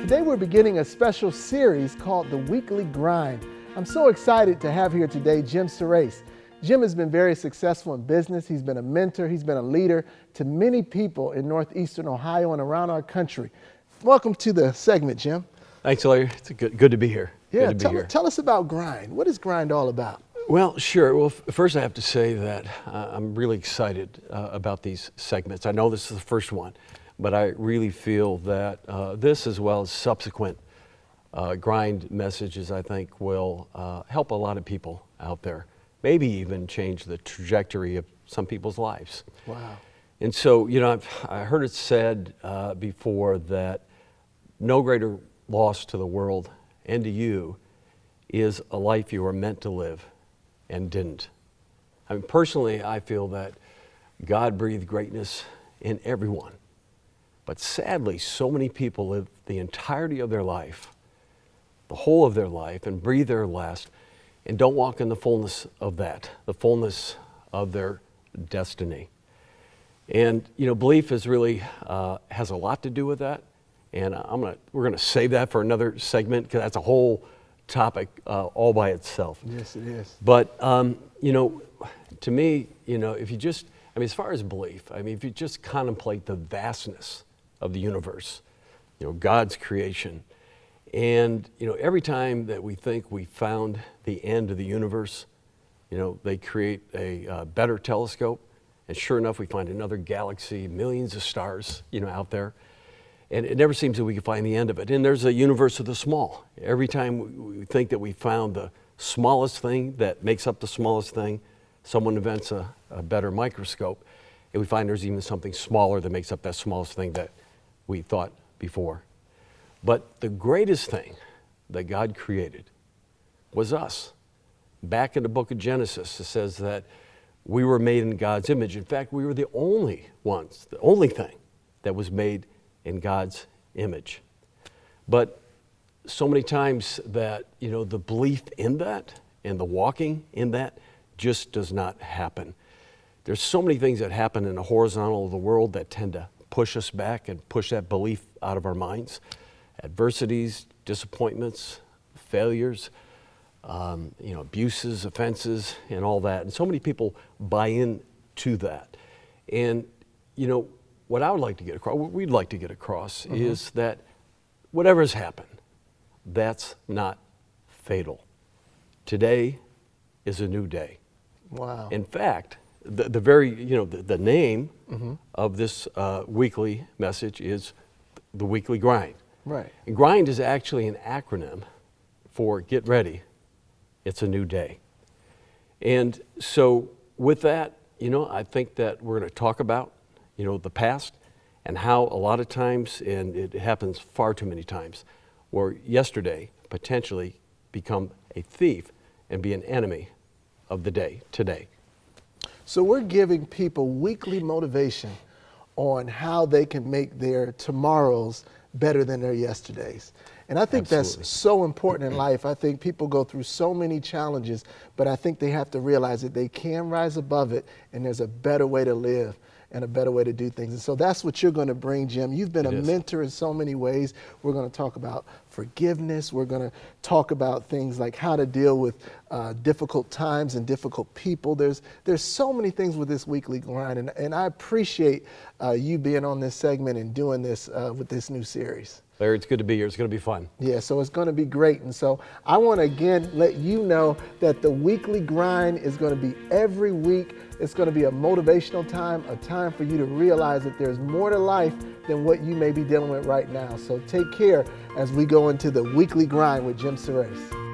Today we're beginning a special series called The Weekly Grind. I'm so excited to have here today G.R.I.N.D. Jim has been very successful in business. He's been a mentor. He's been a leader to many people in northeastern Ohio and around our country. Welcome to the segment, Jim. Thanks, Larry. It's good to be here. Yeah, tell us about G.R.I.N.D. What is G.R.I.N.D. all about? Well, sure. Well, first I have to say that I'm really excited about these segments. I know this is the first one, but I really feel that this, as well as subsequent G.R.I.N.D. messages, I think will help a lot of people out there, maybe even change the trajectory of some people's lives. Wow. And so, I heard it said before that no greater loss to the world and to you is a life you were meant to live and didn't. I mean, personally, I feel that God breathed greatness in everyone. But sadly, so many people live the entirety of their life, the whole of their life, and breathe their last, and don't walk in the fullness of that, the fullness of their destiny. And, belief is really has a lot to do with that. And we're gonna save that for another segment, because that's a whole topic all by itself. Yes, it is. But, to me, if you just, as far as belief, if you just contemplate the vastness of the universe, God's creation, and, every time that we think we found the end of the universe, they create a better telescope, and sure enough, we find another galaxy, millions of stars, out there. And it never seems that we can find the end of it. And there's a universe of the small. Every time we think that we found the smallest thing that makes up the smallest thing, someone invents a better microscope, and we find there's even something smaller that makes up that smallest thing that we thought before. But the greatest thing that God created was us. Back in the book of Genesis, it says that we were made in God's image. In fact, we were the only ones, the only thing that was made in God's image. But so many times that, the belief in that and the walking in that just does not happen. There's so many things that happen in the horizontal of the world that tend to push us back and push that belief out of our minds. Adversities, disappointments, failures, abuses, offenses, and all that. And so many people buy into that. And, what I would like to get across, what we'd like to get across is that whatever has happened, that's not fatal. Today is a new day. Wow. In fact, the very, the name of this weekly message is the Weekly Grind. Right. And Grind is actually an acronym for get ready, it's a new day. And so with that, I think that we're going to talk about the past, and how a lot of times, and it happens far too many times, where yesterday potentially become a thief and be an enemy of the day today. So we're giving people weekly motivation on how they can make their tomorrows better than their yesterdays. And I think Absolutely. That's so important in life. I think people go through so many challenges, but I think they have to realize that they can rise above it, and there's a better way to live and a better way to do things. And so that's what you're going to bring, Jim. You've been a mentor in so many ways. We're going to talk about forgiveness. We're going to talk about things like how to deal with difficult times and difficult people. There's so many things with this weekly grind, and I appreciate you being on this segment and doing this with this new series. Larry, it's good to be here. It's going to be fun. Yeah, so it's going to be great. And so I want to again let you know that the Weekly Grind is going to be every week. It's going to be a motivational time, a time for you to realize that there's more to life than what you may be dealing with right now. So take care as we go into the Weekly Grind with G.R.I.N.D.